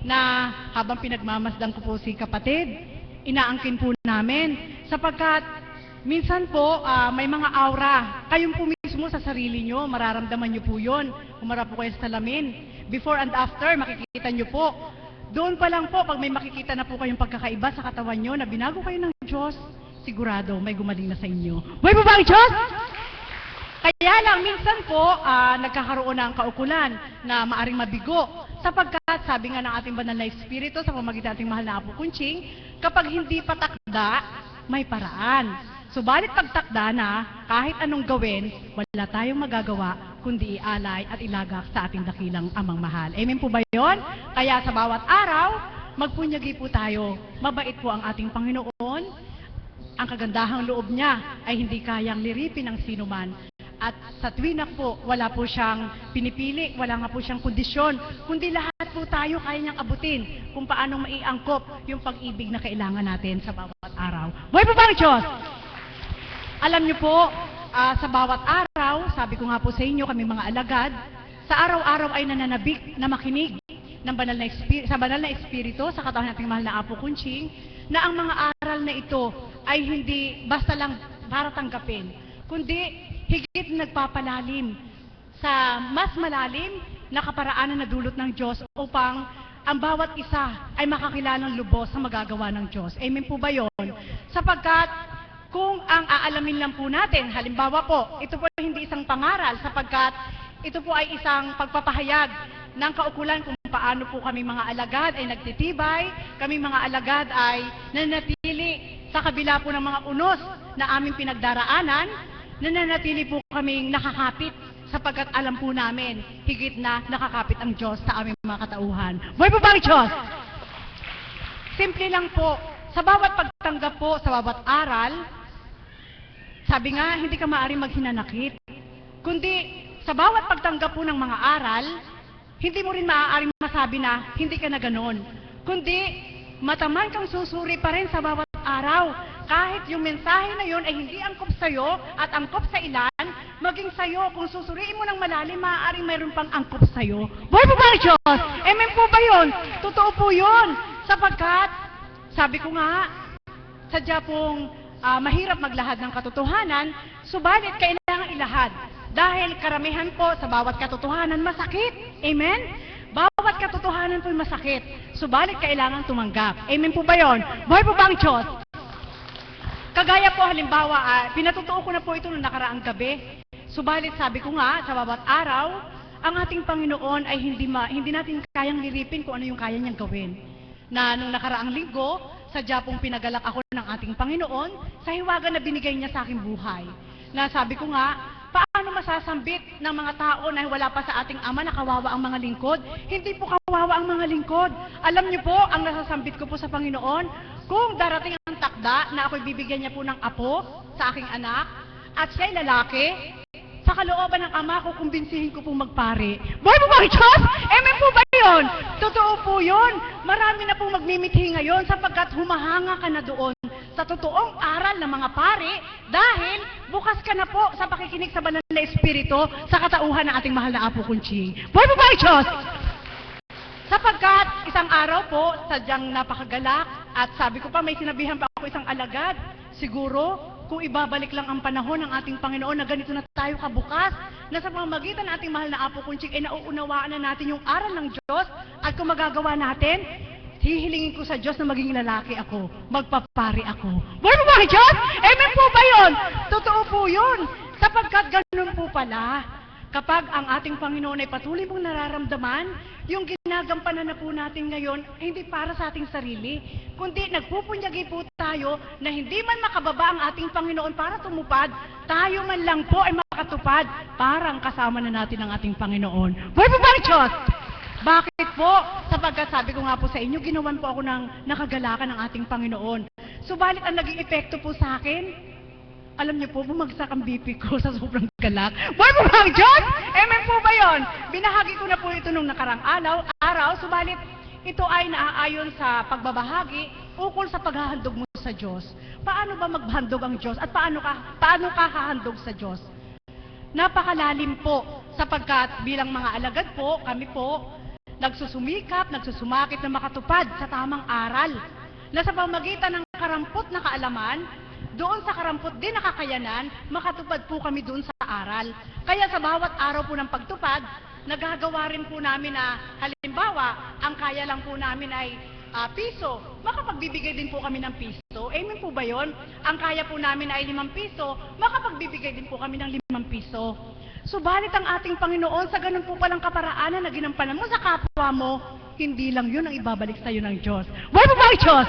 na habang pinagmamasdan ko po si kapatid, inaangkin po namin sapagkat Minsan po, may mga aura. Kayong po mismo sa sarili nyo, mararamdaman nyo po yun. Humarap po kayo sa salamin. Before and after, makikita nyo po. Doon pa lang po, pag may makikita na po kayong pagkakaiba sa katawan nyo na binago kayo ng Diyos, sigurado may gumaling na sa inyo. Buhay po ba ang Diyos? Kaya lang, minsan po, nagkakaroon ng kaukulan na maaring mabigo. Sapagkat, sabi nga ng ating banal na Espiritu sa pamagitan ng ating mahal na Apo Kunching, kapag hindi patakda, may paraan. Subalit pagtakda na, kahit anong gawin, wala tayong magagawa, kundi ialay at ilagak sa ating dakilang amang mahal. Amen po ba yun? Kaya sa bawat araw, magpunyagi po tayo. Mabait po ang ating Panginoon. Ang kagandahang loob niya ay hindi kayang liripin ng sinuman. At sa tuwinak po, wala po siyang pinipili, wala nga po siyang kondisyon, kundi lahat po tayo kaya niyang abutin kung paano maiangkop yung pag-ibig na kailangan natin sa bawat araw. Buhay po ba ang Diyos? Alam niyo po, sa bawat araw, sabi ko nga po sa inyo, kami mga alagad, sa araw-araw ay nananabik na makinig ng sa banal na Espiritu, sa katawan nating mahal na Apo Kunching, na ang mga aral na ito ay hindi basta lang para tanggapin, kundi higit nagpapalalim sa mas malalim na kaparaanan na dulot ng Diyos upang ang bawat isa ay makakilalang lubos sa magagawa ng Diyos. Amen po ba yun? Sapagkat kung ang aalamin lang po natin, halimbawa po, ito po hindi isang pangaral sapagkat ito po ay isang pagpapahayag ng kaukulan kung paano po kami mga alagad ay nagtitibay, kami mga alagad ay nanatili sa kabila po ng mga unos na aming pinagdaraanan, nananatili po kaming nakakapit sapagkat alam po namin higit na nakakapit ang Diyos sa aming mga katauhan. Buhay po ba ang Diyos? Simple lang po, sa bawat pagtanggap po, sa bawat aral, sabi nga, hindi ka maaaring maghinanakit. Kundi, sa bawat pagtanggap po ng mga aral, hindi mo rin maaaring masabi na hindi ka na ganon. Kundi, mataman kang susuri pa rin sa bawat araw. Kahit yung mensahe na yun ay hindi angkop sa'yo at angkop sa ilan, maging sa'yo, kung susuriin mo ng malalim, maaaring mayroon pang angkop sa'yo. Buhay po ba ang Diyos? Amen po ba yun? Totoo po yun. Sapagkat, sabi ko nga, sadya pong mahirap maglahad ng katotohanan, subalit kailangan ilahad. Dahil karamihan po sa bawat katotohanan masakit. Amen? Bawat katotohanan po masakit. Subalit kailangan tumanggap. Amen po ba yun? Buhay po ba ang Diyos? Kagaya po halimbawa, pinatutuo ko na po ito noong nakaraang gabi. Subalit sabi ko nga, sa bawat araw, ang ating Panginoon ay hindi natin kayang liripin kung ano yung kaya niyang gawin. Na nung nakaraang linggo, sadya pong pinagalak ako ng ating Panginoon sa hiwaga na binigay niya sa aking buhay. Na sabi ko nga, paano masasambit ng mga tao na wala pa sa ating Ama na kawawa ang mga lingkod? Hindi po kawawa ang mga lingkod. Alam niyo po, ang nasasambit ko po sa Panginoon, kung darating ang takda na ako'y bibigyan niya po ng apo sa aking anak, at siya'y lalaki, sa kalooban ng Ama ko, kumbinsihin ko pong magpare. Buhay po ba ang Diyos? Amen po ba yun? Totoo po yun. Marami na pong magmimithi ngayon sapagkat humahanga ka na doon sa totoong aral ng mga pare dahil bukas ka na po sa pakikinig sa banal na Espiritu sa katauhan ng ating mahal na Apo Kunching. Buhay po ba ang Diyos? Sapagkat isang araw po, sadyang napakagalak at sabi ko pa, may sinabihan pa ako isang alagad, siguro kung ibabalik lang ang panahon ng ating Panginoon na ganito na tayo kabukas, na sa pamamagitan ng ating mahal na Apo Kunching ay nauunawaan na natin yung aral ng Diyos at kung magagawa natin, hihilingin ko sa Diyos na maging lalaki ako, magpapari ako. Buhay po ba ang Diyos? Amen po ba yun? Totoo po yun. Sapagkat ganun po pala, kapag ang ating Panginoon ay patuloy mong nararamdaman, yung ginagampanan na po natin ngayon ay hindi para sa ating sarili, kundi nagpupunyagi po tayo na hindi man makababa ang ating Panginoon para tumupad, tayo man lang po ay makatupad parang kasama na natin ang ating Panginoon. Buhay po ba ang Diyos? Bakit po? Sapagkat sabi ko nga po sa inyo, ginawan po ako ng nakagalakan ng ating Panginoon. Subalit ang naging epekto po sa akin, alam niyo po, bumagsak ang BP ko sa sobrang galak. Buhay po ba ang Diyos? Amen po ba yun? Binahagi ko na po ito nung nakarang araw, subalit ito ay naaayon sa pagbabahagi ukol sa paghahandog mo sa Diyos. Paano ba maghandog ang Diyos at paano ka hahandog sa Diyos? Napakalalim po sapagkat bilang mga alagad po, kami po, nagsusumikap, nagsusumakit na makatupad sa tamang aral na sa pamagitan ng karampot na kaalaman, doon sa karampot din na kakayanan, makatupad po kami doon sa aral. Kaya sa bawat araw po ng pagtupad, nagagawa rin po namin na halimbawa, ang kaya lang po namin ay piso, makapagbibigay din po kami ng piso. Amen po ba yun? Ang kaya po namin ay 5 piso, makapagbibigay din po kami ng 5 piso. Subalit ang ating Panginoon, sa ganun po palang kaparaanan na ginampanan mo sa kapwa mo, hindi lang yun ang ibabalik sa iyo ng Diyos. Why po ba ang Diyos?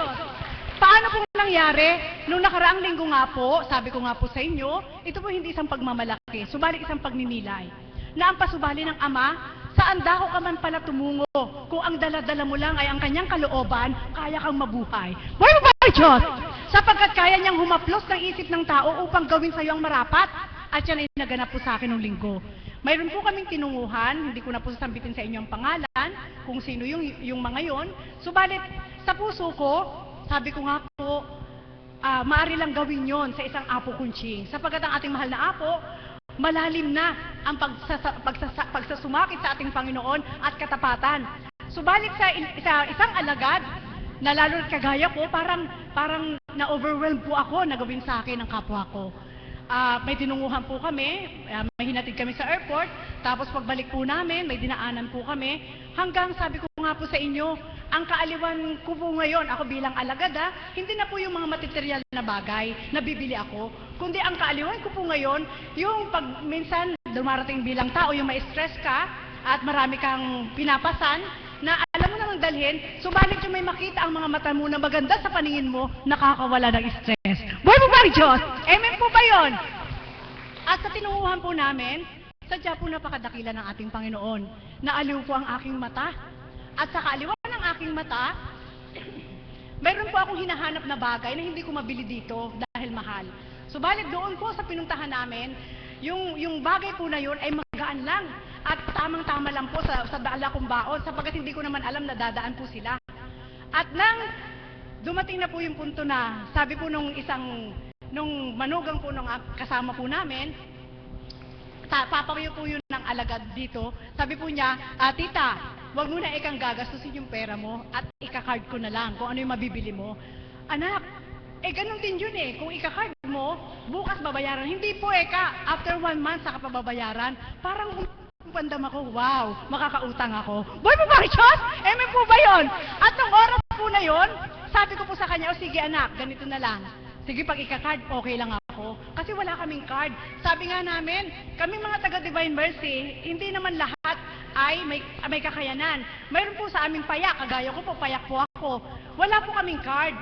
Paano po nangyari? Nung nakaraang linggo nga po, sabi ko nga po sa inyo, ito po hindi isang pagmamalaki, subalit isang pagmimilay. Na ang pasubali ng Ama, saan dako ka man pala tumungo, kung ang dala-dala mo lang ay ang kanyang kalooban, kaya kang mabuhay. Why mo ba, Diyos? Sapagkat kaya niyang humaplos ng isip ng tao upang gawin sa iyo ang marapat, at yan ay naganap po sa akin ng linggo. Mayroon po kaming tinunguhan, hindi ko na po sasambitin sa inyo ang pangalan, kung sino yung mga yon. Subalit, sa puso ko, sabi ko nga po, maaari lang gawin yon sa isang apo kunching. Sapagkat ang ating mahal na apo, malalim na ang pagsasumakit sa ating Panginoon at katapatan. Subalit sa isang alagad, na lalo kagaya ko, parang na-overwhelm po ako na gawin sa akin ng kapwa ko. May tinunguhan po kami, may hinatid kami sa airport, tapos pagbalik po namin, may dinaanan po kami, hanggang sabi ko nga po sa inyo, ang kaaliwan ko po ngayon, ako bilang alagad hindi na po yung mga material na bagay na bibili ako, kundi ang kaaliwan ko po ngayon, yung pag minsan dumarating bilang tao, yung ma-stress ka, at marami kang pinapasan, na alam mo namang dalhin, subalit yung may makita ang mga mata mo na maganda sa paningin mo, nakakawala ng stress. Buhay mo ba, Diyos? Amen po ba yun? At sa tinunguhan po namin, sadya po napakadakila ng ating Panginoon. Naaliw po ang aking mata. At sa kaaliwan ng aking mata, mayroon po akong hinahanap na bagay na hindi ko mabili dito dahil mahal. Subalit doon po sa pinuntahan namin, yung bagay po na yun ay magaan lang. At tamang-tama lang po sa dala kong baon, sapagkat hindi ko naman alam na dadaan po sila. At nang dumating na po yung punto na, sabi po nung manugang po nung kasama po namin, papayo po yun ng alagad dito, sabi po niya, tita, wag mo na ikang gagastusin yung pera mo at ikakard ko na lang kung ano yung mabibili mo. Anak, ganun din yun kung ikakard mo, bukas babayaran. Hindi po after 1 month saka pababayaran, parang pandam ako, wow, makakautang ako. Boy mo ba, Diyos? Amen po ba yun? At nung oras po na yun, sabi ko po sa kanya, sige anak, ganito na lang. Sige, pag ika-card, okay lang ako. Kasi wala kaming card. Sabi nga namin, kaming mga taga Divine Mercy, hindi naman lahat ay may kakayanan. Mayroon po sa aming payak, kagaya ko po, payak po ako. Wala po kaming card.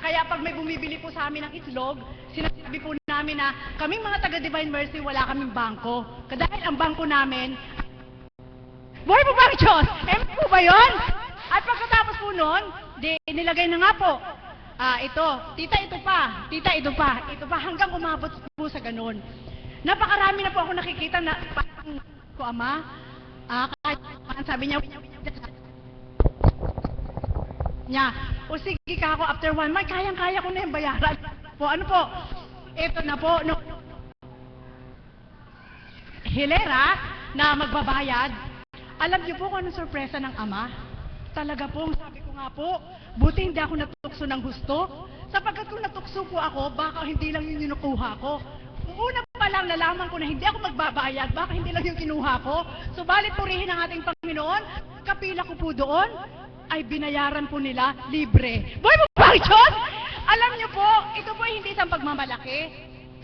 Kaya pag may bumibili po sa amin ng itlog, sinasabi po namin na kaming mga taga Divine Mercy, wala kaming bangko. Dahil ang bangko namin, buhay po ba, Diyos? Po ba yun? At pagkatapos po nun, nilagay na nga po, tita ito pa, hanggang umabot po sa ganun. Napakarami na po ako nakikita na, parang ko, Ama, kahit sabi niya, o sige ka ako, after 1 month, kayang-kaya ko na yung bayaran. Po, ano po, ito na po, hilera na magbabayad. Alam niyo po kung anong sorpresa ng Ama? Talaga po, sabi ko nga po, buti hindi ako natukso ng gusto. Sapagkat kung natukso po ako, baka hindi lang yun yung nakuha ko. Una pa lang nalaman ko na hindi ako magbabayad, baka hindi lang yung kinuha ko. Subalit purihin ang ating Panginoon, kapila ko po doon, ay binayaran po nila libre. Boy mo ba, Diyos? Alam niyo po, ito po hindi isang pagmamalaki.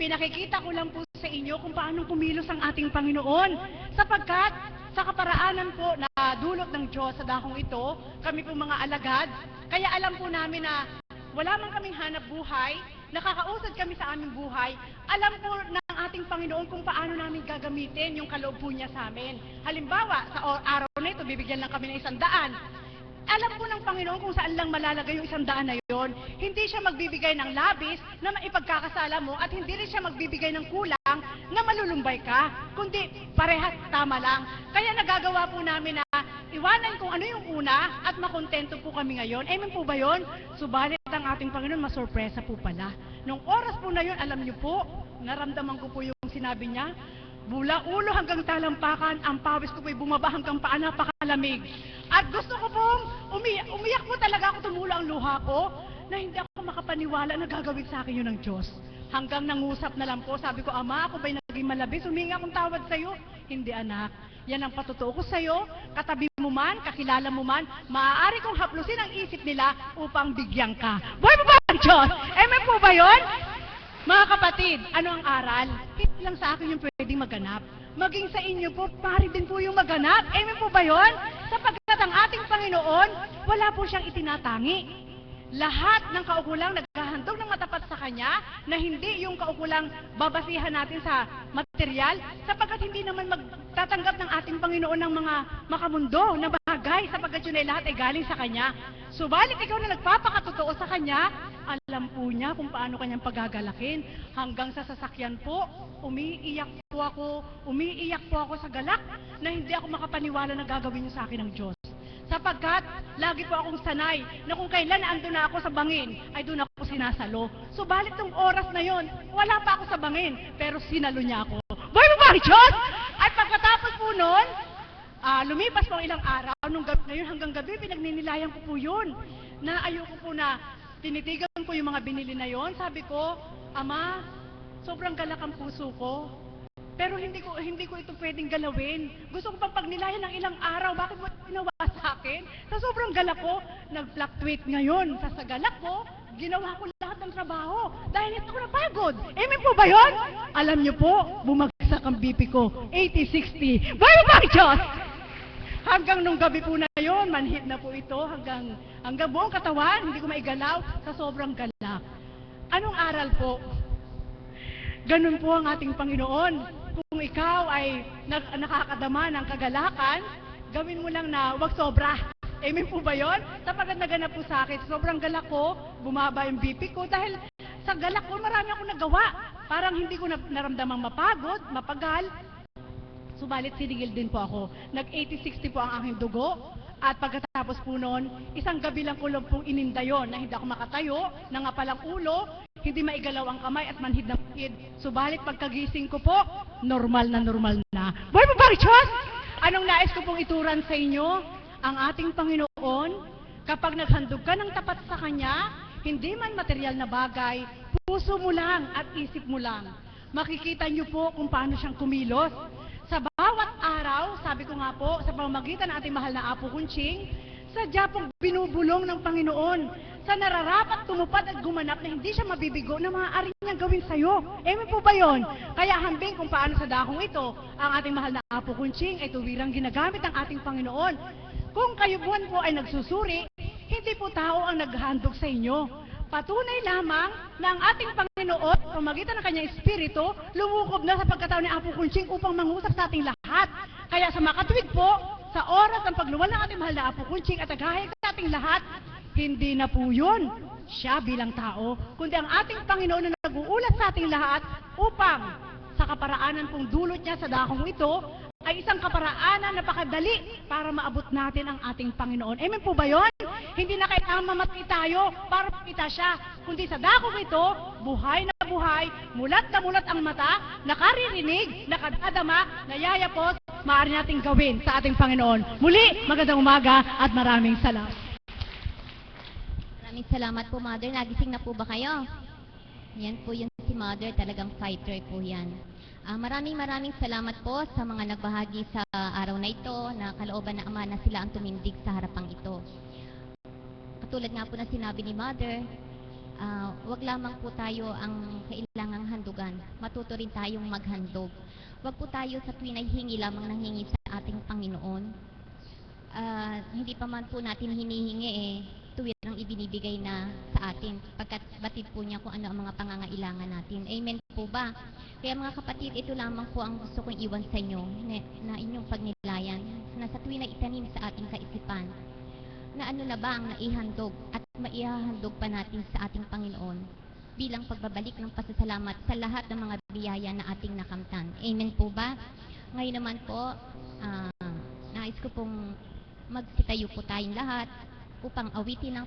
Pinakikita ko lang po sa inyo kung paano kumilos ang ating Panginoon. Sapagkat sa kaparaanan po na dulot ng Diyos sa dakong ito, kami po mga alagad, kaya alam po namin na wala man kaming hanap buhay, nakakausad kami sa aming buhay, alam po ng ating Panginoon kung paano namin gagamitin yung kaloob po niya sa amin. Halimbawa, sa araw na ito, bibigyan lang kami ng 100. Alam po ng Panginoon kung saan lang malalagay yung 100 na yon. Hindi siya magbibigay ng labis na maipagkakasala mo at hindi rin siya magbibigay ng kulang na malulumbay ka, kundi parehas tama lang. Kaya nagagawa po namin na iwanan kung ano yung una at makontento po kami ngayon. Amen po ba yun? Subalit ang ating Panginoon, masurpresa po pala. Nung oras po na yun, alam niyo po, naramdaman ko po yung sinabi niya, mula ulo hanggang talampakan, ang pawis ko po'y bumaba hanggang paa, napakalamig. At gusto ko pong umiyak po talaga ako, tumulo ang luha ko, na hindi ako makapaniwala na gagawin sa akin yun ng Diyos. hanggang nangusap na lang po. Sabi ko, Ama, ako ba'y naging malabis? Humingi akong tawad sa'yo. Hindi, anak. Yan ang patutuo ko sa'yo. Katabi mo man, kakilala mo man, maaari kong haplusin ang isip nila upang bigyan ka. Buhay mo ba ang Diyos? Amen po ba yun? Mga kapatid, ano ang aral? Hindi lang sa akin yung pwedeng maganap. Maging sa inyo po, pari din po yung maganap. Amen po ba yun? Sapagkat ang ating Panginoon, wala po siyang itinatangi. Lahat ng kaukulang naghahandog ng matapat sa Kanya na hindi yung kaukulang babasihan natin sa material sapagkat hindi naman magtatanggap ng ating Panginoon ng mga makamundo na bagay sapagkat yun ay lahat ay galing sa Kanya. Subalit ikaw na nagpapakatotoo sa Kanya, alam po niya kung paano Kanyang pagagalakin. Hanggang sa sasakyan po, umiiyak po ako sa galak na hindi ako makapaniwala na gagawin niyo sa akin ng Diyos. Sapagkat, lagi po akong sanay na kung kailan ando na ako sa bangin, ay doon ako sinasalo. Subalit nung oras na yon, wala pa ako sa bangin, pero sinalo niya ako. Boy mo ba, Diyos? Ay pagkatapos po nun, lumipas po ang ilang araw, nung gabi na yun, hanggang gabi, pinagninilayan ko po yun. Na ayoko po na tinitigan ko yung mga binili na yon. Sabi ko, Ama, sobrang galak ang puso ko. Pero hindi ko ito pwedeng galawin. Gusto ko pang pagnilayan ng ilang araw. Bakit mo ginawa sa akin? Sa sobrang galak ko, nag-fluctuate ngayon. Sa galak ko, ginawa ko lahat ng trabaho. Dahil hindi ako napagod. Amen po ba yun? Alam niyo po, bumagsak ang BP ko. 80-60. Boy mo ba, Diyos? Hanggang nung gabi po na yun, manhid na po ito. Hanggang buong katawan, hindi ko maigalaw sa sobrang galak. Anong aral po? Ganun po ang ating Panginoon. Kung ikaw ay nakakadama ng kagalakan, gawin mo lang na wag sobra. Amen po ba yun? Sapagkat naganap po sa akin, sobrang galak ko, bumaba yung BP ko, dahil sa galak ko, marami akong nagawa. Parang hindi ko naramdamang mapagod, mapagal. Subalit sinigil din po ako. Nag-80-60 po ang aking dugo. At pagkatapos po noon, isang gabi lang ko lang pong ininda yun na hindi ako makatayo, nangapalang ulo, hindi maigalaw ang kamay at manhid na manhid. Subalit pagkagising ko po, normal na normal na. Boy mo ba, Diyos? Anong nais ko pong ituran sa inyo? Ang ating Panginoon, kapag naghandog ka ng tapat sa Kanya, hindi man material na bagay, puso mo lang at isip mo lang. Makikita niyo po kung paano siyang kumilos. Sa bawat araw, sabi ko nga po, sa pamamagitan ng ating mahal na Apo Kunching, sadya pong binubulong ng Panginoon sa nararapat tumupad at gumanap na hindi siya mabibigo na maaari niyang gawin sa'yo. Amen po ba yun? Kaya hambing kung paano sa dakong ito, ang ating mahal na Apo Kunching ay tuwirang ginagamit ng ating Panginoon. Kung kayo buwan po ay nagsusuri, hindi po tao ang naghahandog sa inyo. Patunay lamang na ang ating Panginoon, pamagitan ng kanyang Espiritu, lumukob na sa pagkatao ni Apo Kunching upang mangusap sa ating lahat. Kaya sa makatuwid po, sa oras ng pagluwal ng ating mahal na Apo Kunching at naghahayag sa ating lahat, hindi na po yun siya bilang tao, kundi ang ating Panginoon na nag-uulat sa ating lahat upang sa kaparaanan pong dulot niya sa dakong ito, ay isang kaparaanan na napakadali para maabot natin ang ating Panginoon. Amen po ba yun? Hindi na kailangan mamatay tayo para makita siya, kundi sa dakong ito, buhay na buhay, mulat na mulat ang mata, nakaririnig, nakadadama, nayayapos, maaari nating gawin sa ating Panginoon. Muli, magandang umaga at maraming salamat. Maraming salamat po, Mother. Nagising na po ba kayo? Yan po yun si Mother, talagang fighter po yan. Maraming salamat po sa mga nagbahagi sa araw na ito na kalooban ng Ama na sila ang tumindig sa harapang ito. Katulad nga po na sinabi ni Mother, wag lamang po tayo ang kailangang handugan. Matuto rin tayong maghandog. Wag po tayo sa tuwing ay hingi lamang ng hingi sa ating Panginoon. Hindi pa man po natin hinihingi tuwirang ibinibigay na sa atin pagkat batid po niya kung ano ang mga pangangailangan natin. Amen po ba? Kaya mga kapatid, ito lamang po ang gusto kong iwan sa inyo na inyong pagnilayan na sa tuwing na itanim sa ating kaisipan na ano na ba ang naihandog at maihahandog pa natin sa ating Panginoon bilang pagbabalik ng pasasalamat sa lahat ng mga biyaya na ating nakamtan. Amen po ba? Ngayon naman po, nais ko pong magkitayo po tayong lahat upang awitin ng